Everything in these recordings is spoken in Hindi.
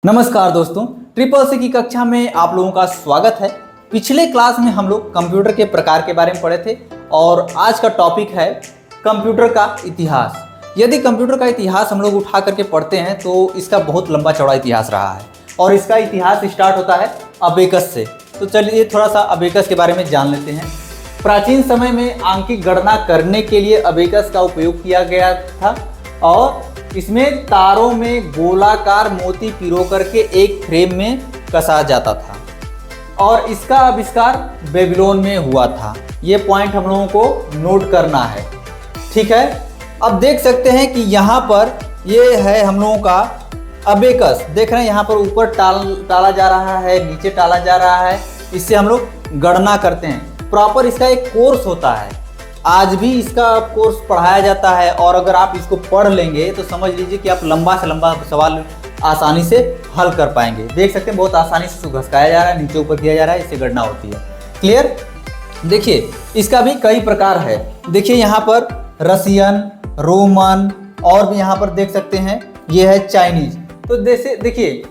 नमस्कार दोस्तों, ट्रिपल सी की कक्षा में आप लोगों का स्वागत है। पिछले क्लास में हम लोग कंप्यूटर के प्रकार के बारे में पढ़े थे और आज का टॉपिक है कंप्यूटर का इतिहास। यदि कंप्यूटर का इतिहास हम लोग उठा करके पढ़ते हैं तो इसका बहुत लंबा चौड़ा इतिहास रहा है और इसका इतिहास स्टार्ट होता है अबेकस से। तो चलिए थोड़ा सा अबेकस के बारे में जान लेते हैं। प्राचीन समय में आंकिक गणना करने के लिए अबेकस का उपयोग किया गया था और इसमें तारों में गोलाकार मोती पिरो करके एक फ्रेम में कसा जाता था और इसका आविष्कार बेबीलोन में हुआ था। ये पॉइंट हम लोगों को नोट करना है, ठीक है। अब देख सकते हैं कि यहाँ पर ये है हम लोगों का अबेकस। देख रहे हैं यहाँ पर ऊपर टाला जा रहा है, नीचे टाला जा रहा है। इससे हम लोग गणना करते हैं। प्रॉपर इसका एक कोर्स होता है, आज भी इसका कोर्स पढ़ाया जाता है और अगर आप इसको पढ़ लेंगे तो समझ लीजिए कि आप लंबा से लंबा सवाल आसानी से हल कर पाएंगे। देख सकते हैं बहुत आसानी से इसको घसकाया जा रहा है, नीचे ऊपर किया जा रहा है, इससे गणना होती है। क्लियर? देखिए इसका भी कई प्रकार है। देखिए यहाँ पर रसियन, रोमन और भी यहाँ पर देख सकते हैं ये है चाइनीज। तो जैसे देखिए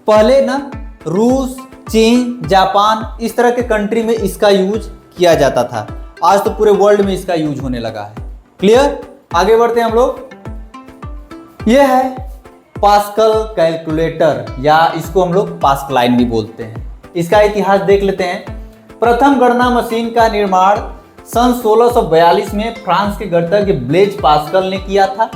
पहले ना रूस, चीन, जापान इस तरह के कंट्री में इसका यूज किया जाता था। आज तो पूरे वर्ल्ड में इसका यूज होने लगा है। क्लियर? आगे बढ़ते हैं हम लोग। यह है पास्कल कैलकुलेटर या इसको हम लोग पास्कलाइन भी बोलते हैं। इसका इतिहास देख लेते हैं। प्रथम गणना मशीन का निर्माण सन 1642 में फ्रांस के गणितज्ञ ब्लेज पास्कल ने किया था।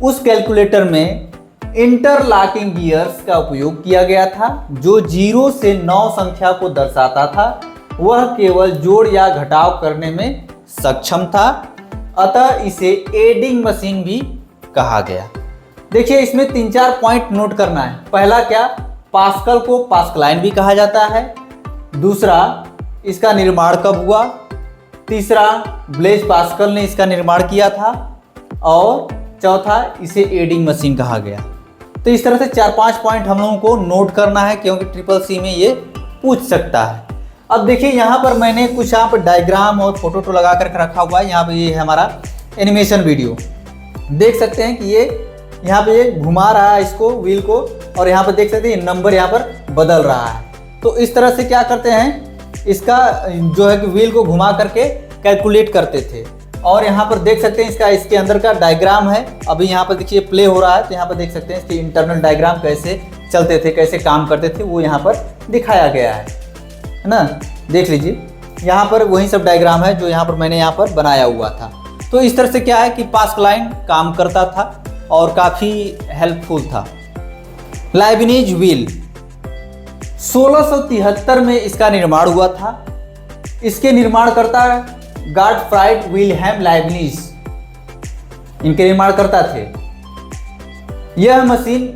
उस कैलकुलेटर में इंटरलॉकिंग गियर्स का उपयोग किया गया था जो 0 से 9 संख्या को दर्शाता था। वह केवल जोड़ या घटाव करने में सक्षम था, अतः इसे एडिंग मशीन भी कहा गया। देखिए इसमें 3-4 पॉइंट नोट करना है। पहला क्या, पास्कल को पास्कलाइन भी कहा जाता है। दूसरा, इसका निर्माण कब हुआ। तीसरा, ब्लेज पास्कल ने इसका निर्माण किया था और चौथा, इसे एडिंग मशीन कहा गया। तो इस तरह से 4-5 पॉइंट हम लोगों को नोट करना है क्योंकि ट्रिपल सी में ये पूछ सकता है। अब देखिए यहाँ पर मैंने कुछ यहाँ पर डायग्राम और फोटो लगा कर रखा हुआ है। यहाँ पे ये है हमारा एनिमेशन वीडियो। देख सकते हैं कि ये यहाँ पे ये घुमा रहा है इसको, व्हील को, और यहाँ पर देख सकते हैं नंबर यहाँ पर बदल रहा है। तो इस तरह से क्या करते हैं, इसका जो है कि व्हील को घुमा करके कैलकुलेट करते थे। और यहाँ पर देख सकते हैं इसके अंदर का डायग्राम है। अभी यहाँ पर देखिए प्ले हो रहा है तो यहाँ पर देख सकते हैं इसके इंटरनल डायग्राम कैसे चलते थे, कैसे काम करते थे, वो यहाँ पर दिखाया गया है ना। देख लीजिए यहाँ पर वही सब डायग्राम है जो यहाँ पर मैंने यहाँ पर बनाया हुआ था। तो इस तरह से क्या है कि पास्कलाइन काम करता था और काफ़ी हेल्पफुल था। लाइबनिज व्हील 1673 में इसका निर्माण हुआ था। इसके निर्माणकर्ता गॉटफ्राइड विल्हेम लाइबनिज इनके निर्माणकर्ता थे। यह मशीन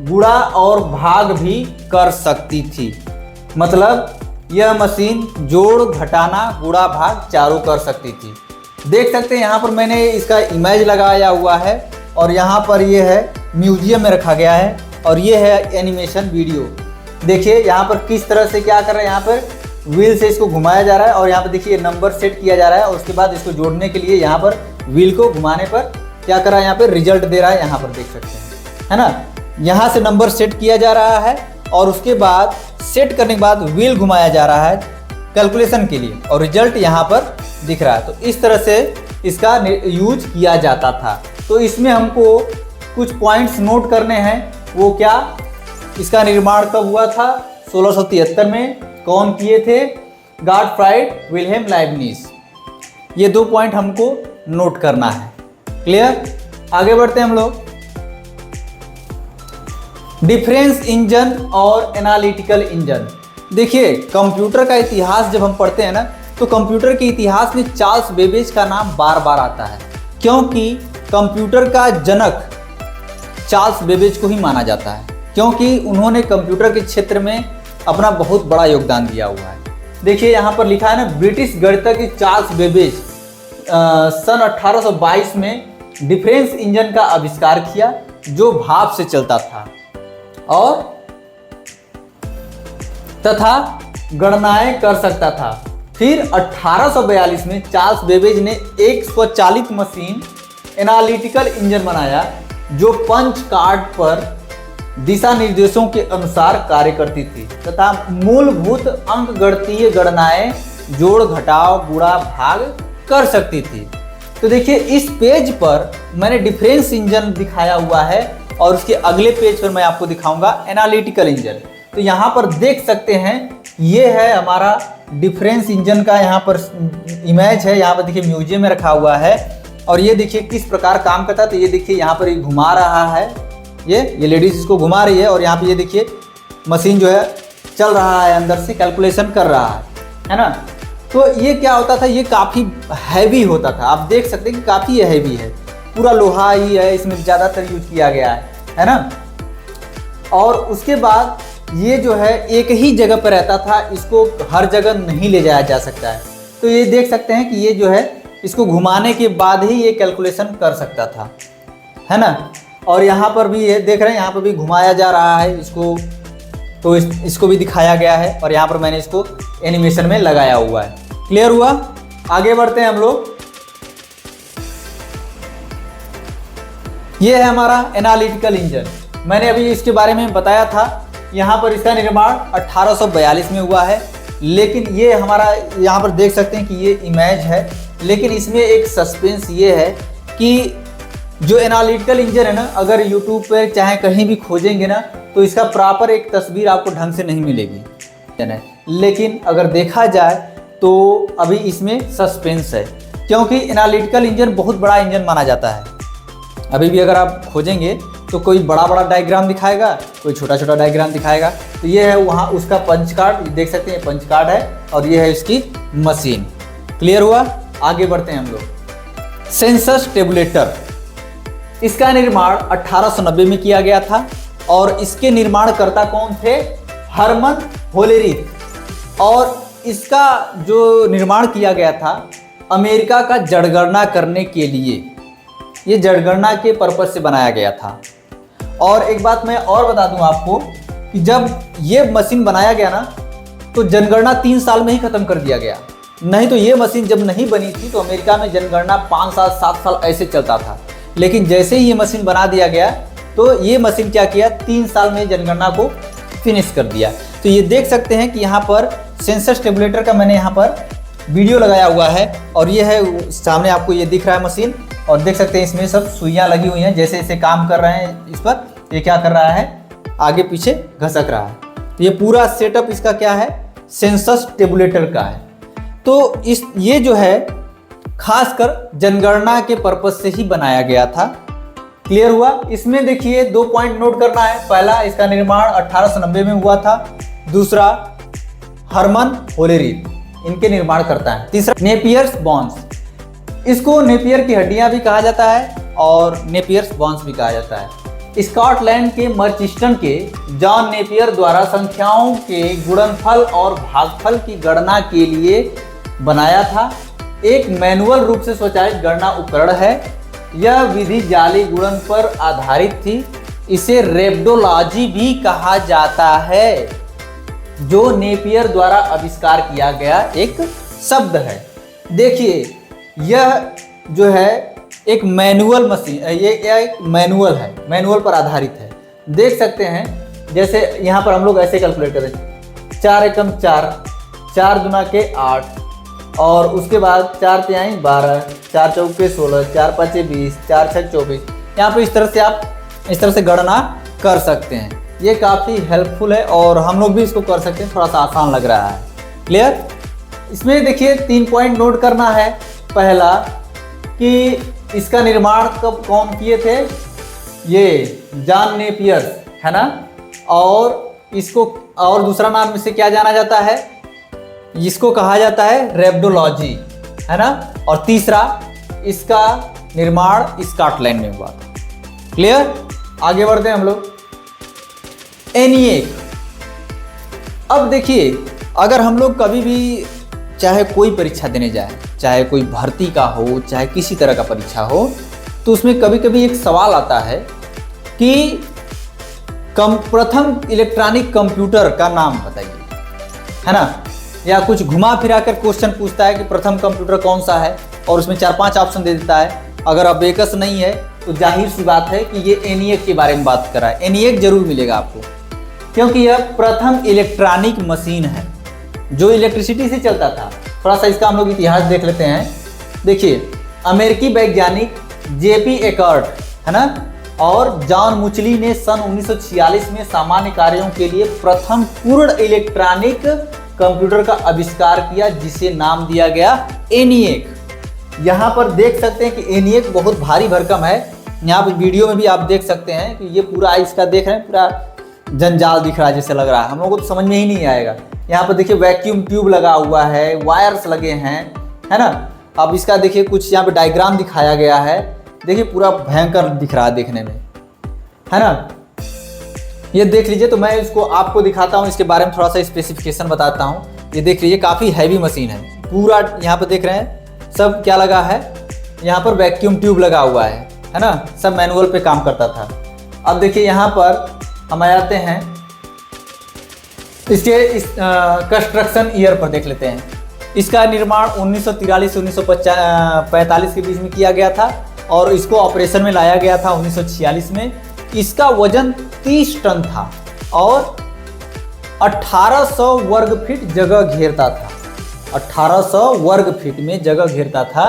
गुणा और भाग भी कर सकती थी, मतलब यह मशीन जोड़, घटाना, गुणा, भाग चारों कर सकती थी। देख सकते हैं यहाँ पर मैंने इसका इमेज लगाया हुआ है और यहाँ पर ये है म्यूजियम में रखा गया है और ये है एनिमेशन वीडियो। देखिए यहाँ पर किस तरह से क्या कर रहा है, यहाँ पर व्हील से इसको घुमाया जा रहा है और यहाँ पर देखिए नंबर सेट किया जा रहा है और उसके बाद इसको जोड़ने के लिए यहाँ पर व्हील को घुमाने पर क्या कर रहा है, यहाँ पर रिजल्ट दे रहा है। यहाँ पर देख सकते हैं, है ना। यहाँ से नंबर सेट किया जा रहा है और उसके बाद सेट करने के बाद व्हील घुमाया जा रहा है कैलकुलेशन के लिए और रिजल्ट यहाँ पर दिख रहा है। तो इस तरह से इसका यूज किया जाता था। तो इसमें हमको कुछ पॉइंट्स नोट करने हैं। वो क्या, इसका निर्माण कब हुआ था, 1673 में। कौन किए थे, गॉटफ्राइड विल्हेम लाइबनिज। ये 2 पॉइंट हमको नोट करना है। क्लियर? आगे बढ़ते हैं हम लोग। डिफरेंस इंजन और एनालिटिकल इंजन। देखिए कंप्यूटर का इतिहास जब हम पढ़ते हैं ना तो कंप्यूटर के इतिहास में चार्ल्स बेबेज का नाम बार बार आता है क्योंकि कंप्यूटर का जनक चार्ल्स बेबेज को ही माना जाता है क्योंकि उन्होंने कंप्यूटर के क्षेत्र में अपना बहुत बड़ा योगदान दिया हुआ है। देखिए यहाँ पर लिखा है ना, ब्रिटिश गणितज्ञ चार्ल्स बेबेज सन 1822 में डिफरेंस इंजन का आविष्कार किया जो भाप से चलता था और तथा गणनाएं कर सकता था। फिर 1842 में चार्ल्स बेबेज ने एक स्वचालित मशीन एनालिटिकल इंजन बनाया जो पंच कार्ड पर दिशा निर्देशों के अनुसार कार्य करती थी तथा मूलभूत अंकगणितीय गणनाएं जोड़ घटाव गुणा भाग कर सकती थी। तो देखिए इस पेज पर मैंने डिफरेंस इंजन दिखाया हुआ है और उसके अगले पेज पर मैं आपको दिखाऊंगा एनालिटिकल इंजन। तो यहाँ पर देख सकते हैं ये है हमारा डिफरेंस इंजन का यहाँ पर इमेज है। यहाँ पर देखिए म्यूजियम में रखा हुआ है और ये देखिए किस प्रकार काम करता है। तो ये देखिए यहाँ पर ये घुमा रहा है, ये लेडीज इसको घुमा रही है और यहाँ पे ये देखिए मशीन जो है चल रहा है, अंदर से कैलकुलेशन कर रहा है ना। तो ये क्या होता था, ये काफ़ी हैवी होता था। आप देख सकते हैं कि काफ़ी हैवी है, पूरा लोहा ही है, इसमें ज़्यादातर यूज किया गया है ना। और उसके बाद ये जो है एक ही जगह पर रहता था, इसको हर जगह नहीं ले जाया जा सकता है। तो ये देख सकते हैं कि ये जो है इसको घुमाने के बाद ही ये कैलकुलेशन कर सकता था, है ना। और यहाँ पर भी ये देख रहे हैं, यहाँ पर भी घुमाया जा रहा है इसको, तो इसको भी दिखाया गया है और यहाँ पर मैंने इसको एनिमेशन में लगाया हुआ है। क्लियर हुआ? आगे बढ़ते हैं हम लोग। ये है हमारा एनालिटिकल इंजन, मैंने अभी इसके बारे में बताया था। यहाँ पर इसका निर्माण 1842 में हुआ है, लेकिन ये हमारा यहाँ पर देख सकते हैं कि ये इमेज है, लेकिन इसमें एक सस्पेंस ये है कि जो एनालिटिकल इंजन है ना, अगर यूट्यूब पे चाहे कहीं भी खोजेंगे ना तो इसका प्रॉपर एक तस्वीर आपको ढंग से नहीं मिलेगी, लेकिन अगर देखा जाए तो अभी इसमें सस्पेंस है, क्योंकि एनालिटिकल इंजन बहुत बड़ा इंजन माना जाता है। अभी भी अगर आप खोजेंगे तो कोई बड़ा बड़ा डायग्राम दिखाएगा, कोई छोटा छोटा डायग्राम दिखाएगा। तो ये है वहाँ उसका पंच कार्ड, देख सकते हैं पंच कार्ड है और ये है इसकी मशीन। क्लियर हुआ? आगे बढ़ते हैं हम लोग। सेंसस टेबुलेटर, इसका निर्माण 1890 में किया गया था और इसके निर्माणकर्ता कौन थे? Herman Hollerith. और इसका जो निर्माण किया गया था अमेरिका का जनगणना करने के लिए, ये जनगणना के पर्पज से बनाया गया था। और एक बात मैं और बता दूं आपको कि जब ये मशीन बनाया गया ना तो जनगणना 3 साल में ही खत्म कर दिया गया। नहीं तो ये मशीन जब नहीं बनी थी तो अमेरिका में जनगणना 5 साल 7 साल ऐसे चलता था, लेकिन जैसे ही ये मशीन बना दिया गया तो ये मशीन क्या किया, 3 साल में जनगणना को फिनिश कर दिया। तो ये देख सकते हैं कि यहाँ पर सेंसस टेबुलेटर का मैंने यहाँ पर वीडियो लगाया हुआ है और ये है सामने आपको ये दिख रहा है मशीन, और देख सकते हैं इसमें सब सुइयाँ लगी हुई हैं, जैसे इसे काम कर रहे हैं इस पर, ये क्या कर रहा है, आगे पीछे घसक रहा है। तो ये पूरा सेटअप इसका क्या है, सेंसस टेबुलेटर का है। तो ये जो है खासकर जनगणना के पर्पज से ही बनाया गया था। क्लियर हुआ? इसमें देखिए 2 पॉइंट नोट करना है। पहला, इसका निर्माण 1890 में हुआ था। दूसरा, हरमन होलेरिथ इनके निर्माण करता है। तीसरा, नेपियर्स बॉन्स, इसको नेपियर की हड्डियां भी कहा जाता है और नेपियर्स बॉन्स भी कहा जाता है। स्कॉटलैंड के मर्चिस्टन के जॉन नेपियर द्वारा संख्याओं के गुणनफल और भागफल की गणना के लिए बनाया था। एक मैनुअल रूप से स्वचालित गणना उपकरण है। यह विधि जाली गुणन पर आधारित थी। इसे रेप्डोलॉजी भी कहा जाता है, जो नेपियर द्वारा आविष्कार किया गया एक शब्द है। देखिए यह जो है एक मैनुअल मशीन, ये एक मैनुअल है, मैनुअल पर आधारित है। देख सकते हैं जैसे यहाँ पर हम लोग ऐसे कैलकुलेट करें, 4 एकम 4, 4 दुना के 8, और उसके बाद 4 तिहाई 12, 4 चौके 16, 4 पाँचे 20, 4 छः 24। यहाँ पर इस तरह से आप इस तरह से गणना कर सकते हैं। ये काफ़ी हेल्पफुल है और हम लोग भी इसको कर सकते हैं, थोड़ा सा आसान लग रहा है। क्लियर? इसमें देखिए 3 पॉइंट नोट करना है। पहला कि इसका निर्माण कब कौन किए थे, ये जॉन नेपियर, है ना। और इसको और दूसरा नाम इसे क्या जाना जाता है, इसको कहा जाता है रेप्डोलॉजी, है ना। और तीसरा, इसका निर्माण स्कॉटलैंड में हुआ था। क्लियर? आगे बढ़ते हैं हम लोग। एनिएक, अब देखिए अगर हम लोग कभी भी चाहे कोई परीक्षा देने जाए, चाहे कोई भर्ती का हो, चाहे किसी तरह का परीक्षा हो, तो उसमें कभी कभी एक सवाल आता है कि प्रथम इलेक्ट्रॉनिक कंप्यूटर का नाम बताइए, है ना। या कुछ घुमा फिरा कर क्वेश्चन पूछता है कि प्रथम कंप्यूटर कौन सा है, और उसमें 4-5 ऑप्शन दे देता है। अगर अबेकस नहीं है तो जाहिर सी बात है कि ये एनिएक के बारे में बात कर रहा है। एनिएक जरूर मिलेगा आपको, क्योंकि यह प्रथम इलेक्ट्रॉनिक मशीन है जो इलेक्ट्रिसिटी से चलता था। थोड़ा सा इसका हम लोग इतिहास देख लेते हैं। देखिए, अमेरिकी वैज्ञानिक जेपी एकर्ट है ना और जॉन मुचली ने सन 1946 में सामान्य कार्यों के लिए प्रथम पूर्ण इलेक्ट्रॉनिक कंप्यूटर का आविष्कार किया, जिसे नाम दिया गया एनिएक। यहाँ पर देख सकते हैं कि एनिएक बहुत भारी भरकम है। यहाँ पर वीडियो में भी आप देख सकते हैं कि ये पूरा इसका देख रहे हैं, पूरा जंजाल दिख रहा है जैसे लग रहा है, हम लोगों को तो समझ में ही नहीं आएगा। यहाँ पर देखिए वैक्यूम ट्यूब लगा हुआ है, वायर्स लगे हैं, है ना। अब इसका देखिए कुछ यहाँ पे डायग्राम दिखाया गया है, देखिए पूरा भयंकर दिख रहा है देखने में, है ना। ये देख लीजिए, तो मैं इसको आपको दिखाता हूँ, इसके बारे में थोड़ा सा स्पेसिफिकेशन बताता हूँ। ये देख लीजिए, काफ़ी हैवी मशीन है। पूरा यहाँ पर देख रहे हैं सब क्या लगा है, यहाँ पर वैक्यूम ट्यूब लगा हुआ है ना। सब मैनुअल पे काम करता था। अब देखिए यहाँ पर हम आ जाते हैं इसके कंस्ट्रक्शन ईयर पर देख लेते हैं। इसका निर्माण 1943 से 1945 के बीच में किया गया था और इसको ऑपरेशन में लाया गया था 1946 में। इसका वजन 30 टन था और 1800 वर्ग फीट जगह घेरता था। 1800 वर्ग फीट में जगह घेरता था।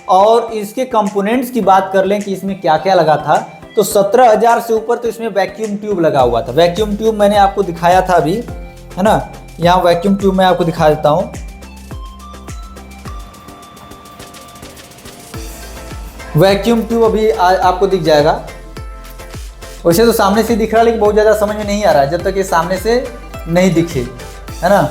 और इसके कंपोनेंट्स की बात कर लें कि इसमें क्या क्या लगा था, तो 17,000 से ऊपर तो इसमें वैक्यूम ट्यूब लगा हुआ था। वैक्यूम ट्यूब मैंने आपको दिखाया था अभी, है ना। यहाँ वैक्यूम ट्यूब मैं आपको दिखा देता हूँ। वैक्यूम ट्यूब अभी आपको दिख जाएगा। वैसे तो सामने से दिख रहा है, लेकिन बहुत ज़्यादा समझ में नहीं आ रहा है जब तक ये सामने से नहीं दिखे, है ना।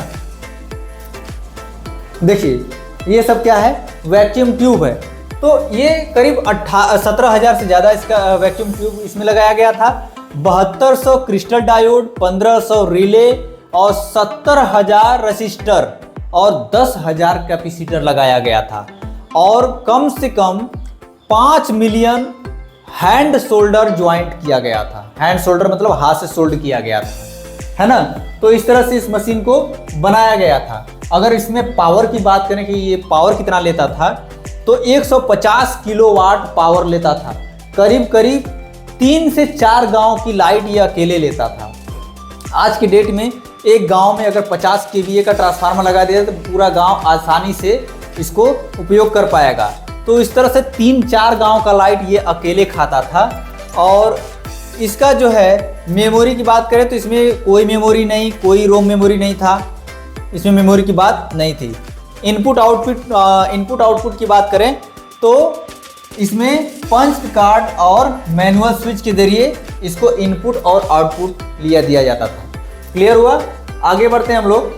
देखिए ये सब क्या है, वैक्यूम ट्यूब है। तो ये करीब 17,000 से ज़्यादा इसका वैक्यूम ट्यूब इसमें लगाया गया था। 7200 क्रिस्टल डायोड, 1500 रिले और 70,000 रजिस्टर और 10,000 कैपेसिटर लगाया गया था। और कम से कम 5 मिलियन हैंड सोल्डर ज्वाइंट किया गया था। हैंड सोल्डर मतलब हाथ से सोल्ड किया गया था, है ना। तो इस तरह से इस मशीन को बनाया गया था। अगर इसमें पावर की बात करें कि ये पावर कितना लेता था, तो 150 किलोवाट पावर लेता था। करीब करीब 3 से 4 गांव की लाइट ये अकेले लेता था। आज के डेट में एक गांव में अगर 50 kVA का ट्रांसफार्मर लगा दिया तो पूरा गांव आसानी से इसको उपयोग कर पाएगा। तो इस तरह से 3-4 गांव का लाइट ये अकेले खाता था। और इसका जो है मेमोरी की बात करें तो इसमें कोई मेमोरी नहीं, कोई रोम मेमोरी नहीं था, इसमें मेमोरी की बात नहीं थी। इनपुट आउटपुट की बात करें तो इसमें पंच कार्ड और मैनुअल स्विच के जरिए इसको इनपुट और आउटपुट दिया जाता था। क्लियर हुआ? आगे बढ़ते हैं हम लोग।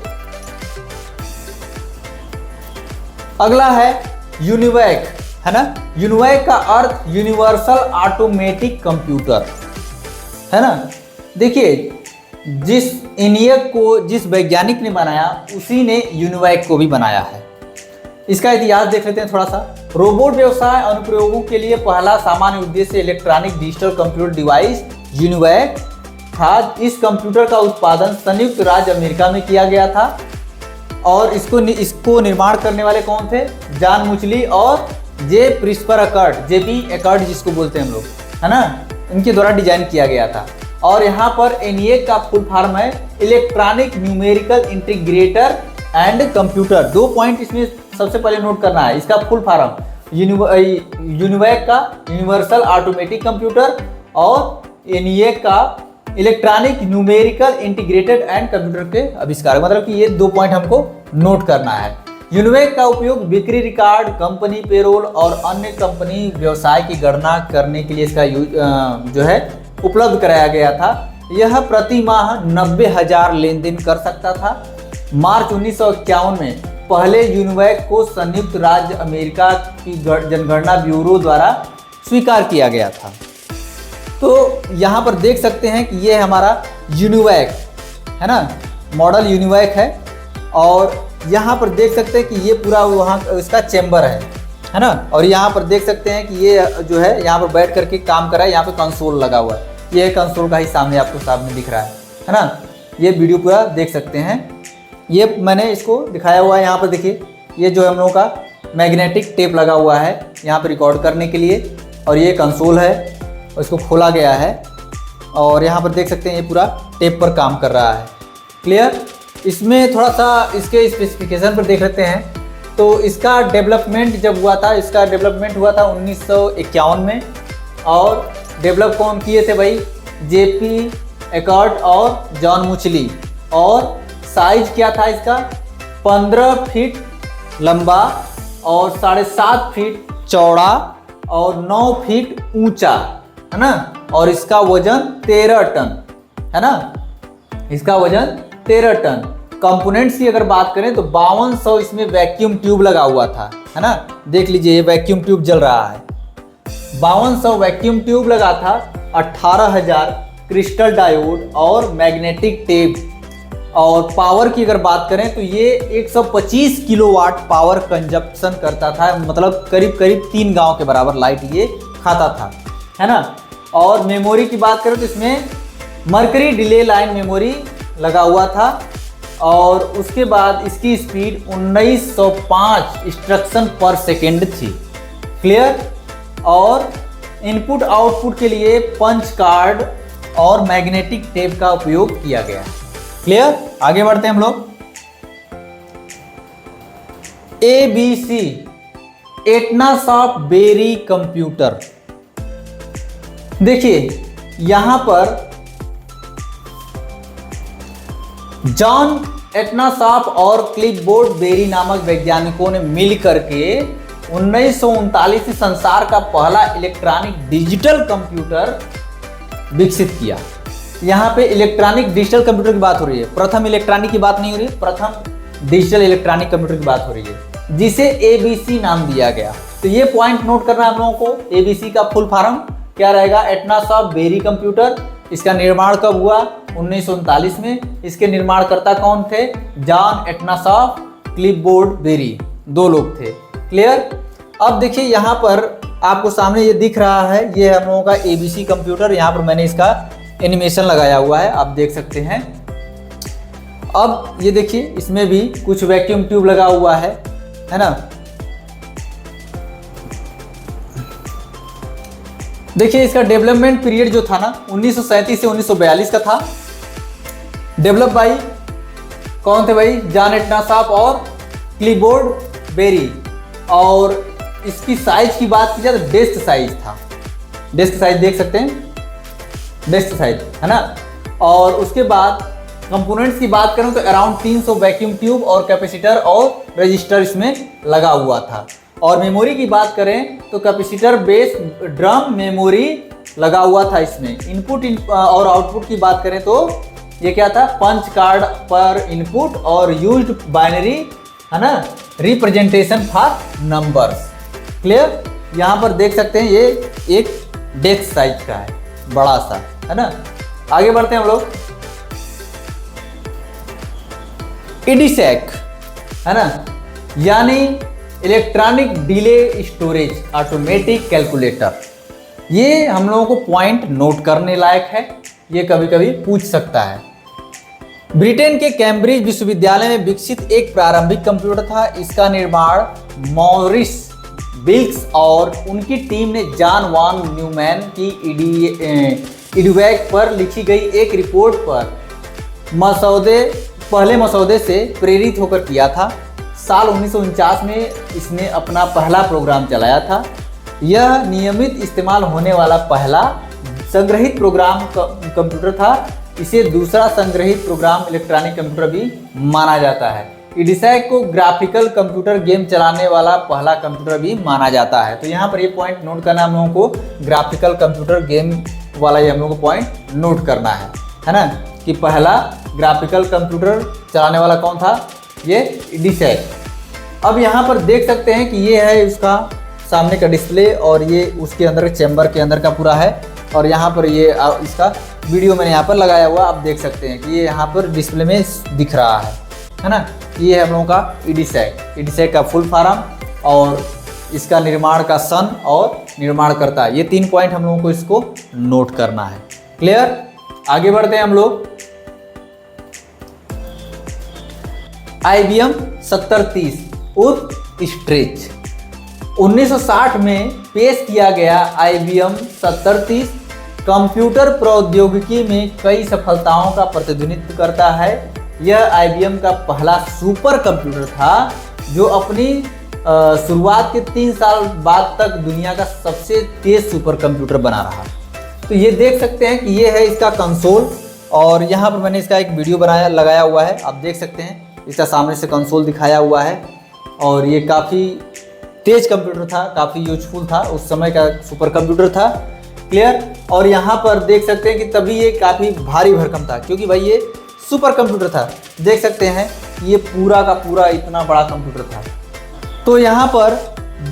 अगला है यूनिवैक, है ना। यूनिवैक का अर्थ यूनिवर्सल ऑटोमेटिक कंप्यूटर, है ना। देखिए जिस एनिएक को जिस वैज्ञानिक ने बनाया उसी ने यूनिवैक को भी बनाया है। इसका इतिहास देख लेते हैं थोड़ा सा। रोबोट व्यवसाय अनुप्रयोगों के लिए पहला सामान्य उद्देश्य electronic digital computer device UNIVAC था। इस कंप्यूटर का उत्पादन संयुक्त राज्य अमेरिका में किया गया था और इसको निर्माण करने वाले कौन थे? जॉन मुचली और जेपी एकर्ट जिसको बोलते हैं हम लोग, है ना। इनके द्वारा डिजाइन किया गया था। और यहाँ पर एनिएक का फुल फॉर्म है electronic numerical integrator and computer. 2 point इसमें सबसे पहले नोट करना है। इसका फुल फॉर्म यूनिवैक का यूनिवर्सल ऑटोमेटिक कंप्यूटर और एनिएक का electronic numerical integrated and computer के आविष्कार। मतलब कि ये 2 पॉइंट हमको नोट करना है। यूनिवैक का उपयोग बिक्री रिकॉर्ड, कंपनी पेरोल और अन्य कंपनी व्यवसाय की गणना करने के लिए इसका जो है उपलब्ध कराया गया था। यह प्रति माह 90,000 लेन देन कर सकता था। मार्च 1951 में पहले यूनिवैक को संयुक्त राज्य अमेरिका की जनगणना ब्यूरो द्वारा स्वीकार किया गया था। तो यहाँ पर देख सकते हैं कि ये हमारा यूनिवैक है ना, मॉडल यूनिवैक है। और यहाँ पर देख सकते हैं कि ये पूरा वहाँ इसका चैम्बर है ना। और यहाँ पर देख सकते हैं कि ये जो है यहाँ पर बैठ करके काम कर रहा है। यहाँ पे कंसोल लगा हुआ है, ये कंसोल का ही सामने आपको सामने दिख रहा है ना। ये वीडियो पूरा देख सकते हैं। ये मैंने इसको दिखाया हुआ है। यहाँ पर देखिए ये जो हम लोगों का मैग्नेटिक टेप लगा हुआ है यहाँ पर रिकॉर्ड करने के लिए। और ये कंसोल है और इसको खोला गया है और यहाँ पर देख सकते हैं ये पूरा टेप पर काम कर रहा है। क्लियर। इसमें थोड़ा सा इसके स्पेसिफिकेशन पर देख लेते हैं। तो इसका डेवलपमेंट जब हुआ था, इसका डेवलपमेंट हुआ था 1951 में और डेवलप कौन किए थे भाई? जेपी एकॉर्ड और जॉन मुचली। और साइज क्या था इसका? 15 फीट लंबा और 7.5 फीट चौड़ा और 9 फीट ऊंचा, है ना। और इसका वजन 13 टन, है ना। इसका वजन 13 टन। कंपोनेंट्स की अगर बात करें तो 5200 इसमें वैक्यूम ट्यूब लगा हुआ था, है ना। देख लीजिए ये वैक्यूम ट्यूब जल रहा है। 5200 वैक्यूम ट्यूब लगा था, 18,000 क्रिस्टल डायोड और मैग्नेटिक टेप। और पावर की अगर बात करें तो ये 125 किलोवाट पावर कंजप्शन करता था, मतलब करीब करीब 3 गांव के बराबर लाइट ये खाता था, है ना। और मेमोरी की बात करें तो इसमें मर्करी डिले लाइन मेमोरी लगा हुआ था और उसके बाद इसकी स्पीड 1905 इंस्ट्रक्शन पर सेकेंड थी। क्लियर। और इनपुट आउटपुट के लिए पंच कार्ड और मैग्नेटिक टेप का उपयोग किया गया। क्लियर। आगे बढ़ते हैं हम लोग। ABC Atanasoff Berry computer. देखिए यहां पर जॉन एटनासॉफ्ट और क्लिपबोर्ड बेरी नामक वैज्ञानिकों ने मिलकर के 1939 से संसार का पहला इलेक्ट्रॉनिक डिजिटल कंप्यूटर विकसित किया। यहाँ पे इलेक्ट्रॉनिक डिजिटल कंप्यूटर की बात हो रही है, प्रथम इलेक्ट्रॉनिक की बात नहीं हो रही है, प्रथम डिजिटल इलेक्ट्रॉनिक कंप्यूटर की बात हो रही है, जिसे ABC नाम दिया गया। तो ये पॉइंट नोट करना है हम लोगों को। ABC का फुल फॉर्म क्या रहेगा? एटनासॉफ्ट बेरी कंप्यूटर। इसका निर्माण कब हुआ? 1939 में। इसके निर्माणकर्ता कौन थे? जॉन एटनासॉफ्ट, क्लिपबोर्ड बेरी, 2 लोग थे। क्लियर। अब देखिए यहाँ पर आपको सामने ये दिख रहा है, ये हम लोगों का ABC कंप्यूटर। यहाँ पर मैंने इसका एनिमेशन लगाया हुआ है, आप देख सकते हैं। अब ये देखिए इसमें भी कुछ वैक्यूम ट्यूब लगा हुआ है ना। देखिए इसका डेवलपमेंट पीरियड जो था ना 1937 से 1942 का था। डेवलप बाई कौन थे भाई? जॉन एटनासॉफ्ट और क्लिपबोर्ड बेरी। और इसकी साइज की बात की जाए तो डेस्क साइज था। डेस्क साइज देख सकते हैं, डेस्क साइज, है ना। और उसके बाद कंपोनेंट्स की बात करें तो अराउंड 300 वैक्यूम ट्यूब और कैपेसिटर और रजिस्टर इसमें लगा हुआ था। और मेमोरी की बात करें तो कैपेसिटर बेस ड्रम मेमोरी लगा हुआ था इसमें। इनपुट और आउटपुट की बात करें तो ये क्या था? पंच कार्ड पर इनपुट और यूज्ड बाइनरी, है ना, रिप्रेजेंटेशन फॉर नंबर्स। क्लियर। यहाँ पर देख सकते हैं ये एक डेस्क साइज का है, बड़ा सा, है ना। आगे बढ़ते हैं हम लोग। EDSAC, है ना, यानी electronic delay storage automatic calculator. ये हम लोगों को पॉइंट नोट करने लायक है, ये कभी कभी पूछ सकता है। ब्रिटेन के कैम्ब्रिज विश्वविद्यालय में विकसित एक प्रारंभिक कंप्यूटर था। इसका निर्माण मॉरिस बिल्क्स और उनकी टीम ने जॉन वॉन न्यूमैन की इडुवैक पर लिखी गई एक रिपोर्ट पर पहले मसौदे से प्रेरित होकर किया था। साल 1949 में इसने अपना पहला प्रोग्राम चलाया था। यह नियमित इस्तेमाल होने वाला पहला संग्रहित प्रोग्राम कंप्यूटर था। इसे दूसरा संग्रहित प्रोग्राम इलेक्ट्रॉनिक कंप्यूटर भी माना जाता है। EDSAC को ग्राफिकल कंप्यूटर गेम चलाने वाला पहला कंप्यूटर भी माना जाता है। तो यहाँ पर ये पॉइंट नोट करना हम लोगों को, ग्राफिकल कंप्यूटर गेम वाला ये हम लोगों को पॉइंट नोट करना है ना, कि पहला ग्राफिकल कंप्यूटर चलाने वाला कौन था? ये EDSAC। अब यहाँ पर देख सकते हैं कि ये है उसका सामने का डिस्प्ले और ये उसके अंदर चैम्बर के अंदर का पूरा है। और यहाँ पर ये इसका वीडियो मैंने यहाँ पर लगाया हुआ, आप देख सकते हैं कि ये यहाँ पर डिस्प्ले में दिख रहा है ना। ये है हम लोगों का EDSAC का फुल फॉर्म और इसका निर्माण का सन और निर्माणकर्ता, ये 3 पॉइंट हम लोगों को इसको नोट करना है। क्लियर। आगे बढ़ते हैं हम लोग। IBM 7030 उर्फ स्ट्रेच। 1960 में पेश किया गया IBM 7030 कंप्यूटर प्रौद्योगिकी में कई सफलताओं का प्रतिनिधित्व करता है। यह IBM का पहला सुपर कंप्यूटर था जो अपनी शुरुआत के 3 साल बाद तक दुनिया का सबसे तेज सुपर कंप्यूटर बना रहा। तो ये देख सकते हैं कि ये है इसका कंसोल, और यहाँ पर मैंने इसका एक वीडियो लगाया हुआ है। आप देख सकते हैं इसका सामने से कंसोल दिखाया हुआ है, और ये काफ़ी तेज कंप्यूटर था, काफ़ी यूजफुल था, उस समय का सुपर कंप्यूटर था। क्लियर। और यहाँ पर देख सकते हैं कि तभी ये काफ़ी भारी भरकम था, क्योंकि भाई ये सुपर कंप्यूटर था। देख सकते हैं ये पूरा का पूरा इतना बड़ा कंप्यूटर था। तो यहाँ पर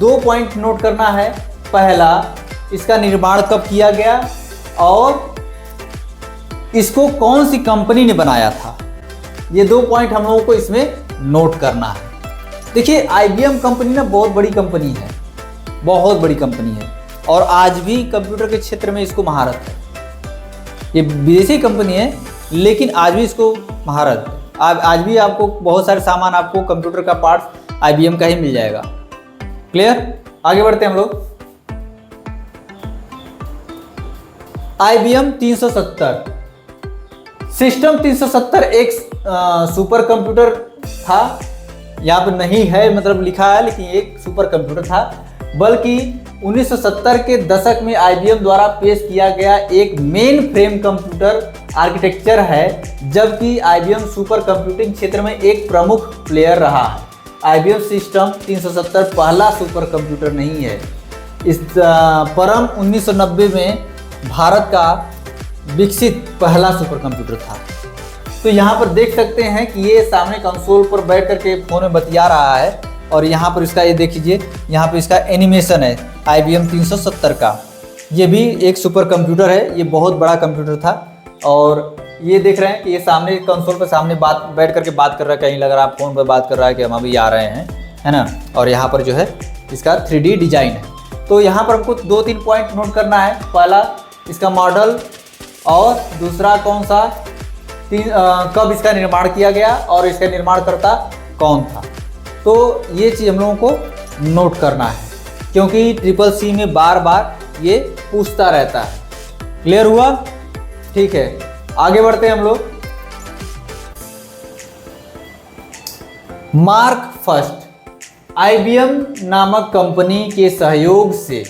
2 पॉइंट नोट करना है। पहला, इसका निर्माण कब किया गया और इसको कौन सी कंपनी ने बनाया था। ये 2 पॉइंट हम लोगों को इसमें नोट करना है। देखिए IBM कंपनी ना बहुत बड़ी कंपनी है, बहुत बड़ी कंपनी है, और आज भी कंप्यूटर के क्षेत्र में इसको महारत है। ये विदेशी कंपनी है लेकिन आज भी इसको महारत है। आज भी आपको बहुत सारे सामान, आपको कंप्यूटर का पार्ट IBM का ही मिल जाएगा। क्लियर। आगे बढ़ते हैं हम लोग। IBM 370 सिस्टम 370 एक सुपर कंप्यूटर था। यहाँ पर नहीं है, मतलब लिखा है, लेकिन एक सुपर कंप्यूटर था। बल्कि 1970 के दशक में IBM द्वारा पेश किया गया एक मेन फ्रेम कंप्यूटर आर्किटेक्चर है, जबकि IBM सुपर कंप्यूटिंग क्षेत्र में एक प्रमुख प्लेयर रहा है। IBM सिस्टम 370 पहला सुपर कंप्यूटर नहीं है। इस परम 1990 में भारत का विकसित पहला सुपर कंप्यूटर था। तो यहाँ पर देख सकते हैं कि ये सामने कंसोल पर बैठ करके फ़ोन में बतिया रहा है, और यहाँ पर इसका ये देख लीजिए, यहाँ पर इसका एनिमेशन है IBM 370 का। ये भी एक सुपर कंप्यूटर है, ये बहुत बड़ा कंप्यूटर था। और ये देख रहे हैं कि ये सामने कंसोल पर सामने बैठ करके बात कर रहा है, कहीं लग रहा है फ़ोन पर बात कर रहा है कि हम अभी आ रहे हैं, है ना। और यहाँ पर जो है इसका 3D डिजाइन है। तो यहाँ पर हमको 2-3 पॉइंट नोट करना है। पहला, इसका मॉडल, और दूसरा कौन सा, कब इसका निर्माण किया गया, और इसका निर्माणकर्ता कौन था। तो ये चीज़ हम लोगों को नोट करना है, क्योंकि CCC में बार बार ये पूछता रहता है। क्लियर हुआ। ठीक है, आगे बढ़ते हैं हम लोग। मार्क फर्स्ट IBM नामक कंपनी के सहयोग से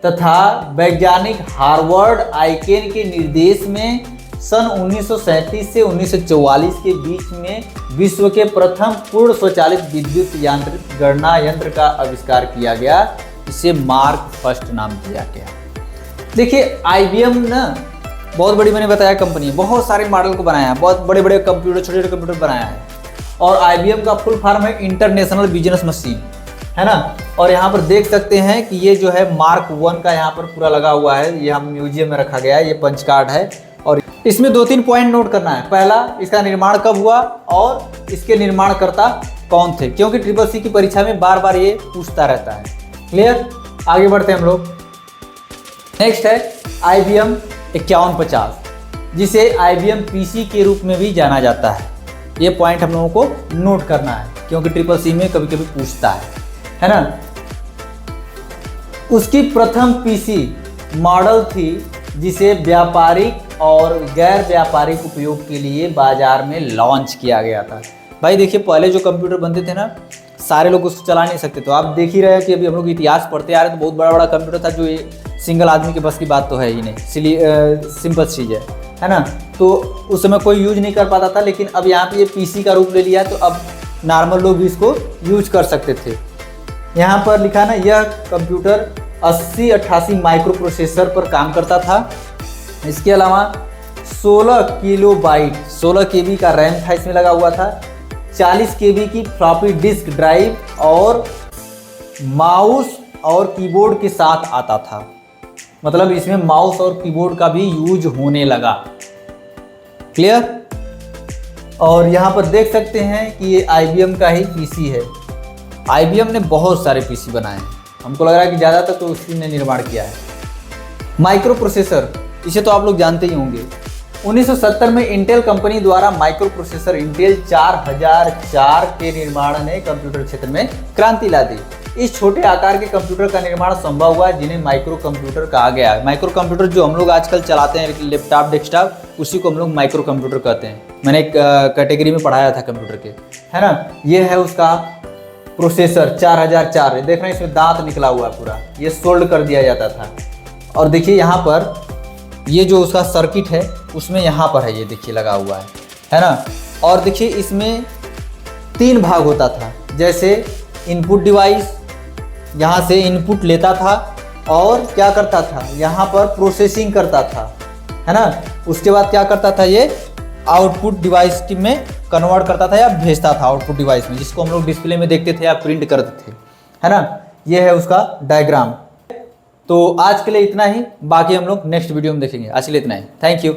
तथा वैज्ञानिक हार्वर्ड आइकेन के निर्देश में सन 1937 से 1944 के बीच में विश्व के प्रथम पूर्ण स्वचालित विद्युत यांत्रिक गणना यंत्र का आविष्कार किया गया। इसे मार्क फर्स्ट नाम दिया गया। देखिए IBM ना बहुत बड़ी, मैंने बताया कंपनी, बहुत सारे मॉडल को बनाया है, बहुत बड़े बड़े कंप्यूटर, छोटे छोटे कंप्यूटर बनाया है। और IBM का फुल फॉर्म है इंटरनेशनल बिजनेस मशीन, है ना। और यहाँ पर देख सकते हैं कि ये जो है मार्क 1 का यहाँ पर पूरा लगा हुआ है, ये हम म्यूजियम में रखा गया है, ये पंच कार्ड है। और इसमें 2-3 पॉइंट नोट करना है। पहला, इसका निर्माण कब हुआ और इसके निर्माणकर्ता कौन थे, क्योंकि CCC की परीक्षा में बार बार ये पूछता रहता है। क्लियर। आगे बढ़ते हैं हम लोग। नेक्स्ट है IBM 5150, जिसे IBM PC के रूप में भी जाना जाता है। ये पॉइंट हम लोगों को नोट करना है, क्योंकि CCC में कभी कभी पूछता है ना। उसकी प्रथम PC मॉडल थी, जिसे व्यापारिक और गैर व्यापारिक उपयोग के लिए बाजार में लॉन्च किया गया था। भाई देखिए, पहले जो कंप्यूटर बनते थे ना, सारे लोग उसको चला नहीं सकते। तो आप देख ही रहे हैं कि अभी हम लोग इतिहास पढ़ते आ रहे हैं, तो बहुत बड़ा बड़ा कंप्यूटर था, जो ये सिंगल आदमी के बस की बात तो है ही नहीं, सिंपल चीज़ है ना। तो उस समय कोई यूज नहीं कर पाता था, लेकिन अब यहाँ पे ये PC का रूप ले लिया, तो अब नॉर्मल लोग भी इसको यूज कर सकते थे। यहाँ पर लिखा ना, यह कंप्यूटर 8088 माइक्रो प्रोसेसर पर काम करता था। इसके अलावा 16 किलोबाइट 16 KB का रैम था, इसमें लगा हुआ था। 40 KB की फ्लॉपी डिस्क ड्राइव और माउस और कीबोर्ड के साथ आता था। मतलब इसमें माउस और कीबोर्ड का भी यूज होने लगा। क्लियर। और यहाँ पर देख सकते हैं कि ये IBM का ही PC है। IBM ने बहुत सारे PC बनाए हैं, हमको लग रहा है कि ज़्यादातर तो उसी ने निर्माण किया है। माइक्रो प्रोसेसर, इसे तो आप लोग जानते ही होंगे। 1970 में इंटेल कंपनी द्वारा माइक्रो प्रोसेसर इंटेल 4004 के निर्माण ने कंप्यूटर क्षेत्र में क्रांति ला दी। इस छोटे आकार के कंप्यूटर का निर्माण संभव हुआ जिन्हें माइक्रो कंप्यूटर कहा गया है। माइक्रो कंप्यूटर जो हम लोग आजकल चलाते हैं लैपटॉप डेस्कटॉप, उसी को हम लोग माइक्रो कंप्यूटर कहते हैं। मैंने एक कैटेगरी में पढ़ाया था कंप्यूटर के, है ना। ये है उसका प्रोसेसर 4004, देख रहे हैं इसमें दांत निकला हुआ है पूरा, ये सोल्ड कर दिया जाता था। और देखिए यहाँ पर ये जो उसका सर्किट है उसमें यहाँ पर है, ये देखिए लगा हुआ है ना। और देखिए इसमें 3 भाग होता था, जैसे इनपुट डिवाइस यहाँ से इनपुट लेता था और क्या करता था, यहाँ पर प्रोसेसिंग करता था, है ना। उसके बाद क्या करता था, ये आउटपुट डिवाइस में कन्वर्ट करता था या भेजता था आउटपुट डिवाइस में, जिसको हम लोग डिस्प्ले में देखते थे या प्रिंट करते थे, है ना। ये है उसका डायग्राम। तो आज के लिए इतना ही, बाकी हम लोग नेक्स्ट वीडियो में देखेंगे। आज के लिए इतना ही, थैंक यू।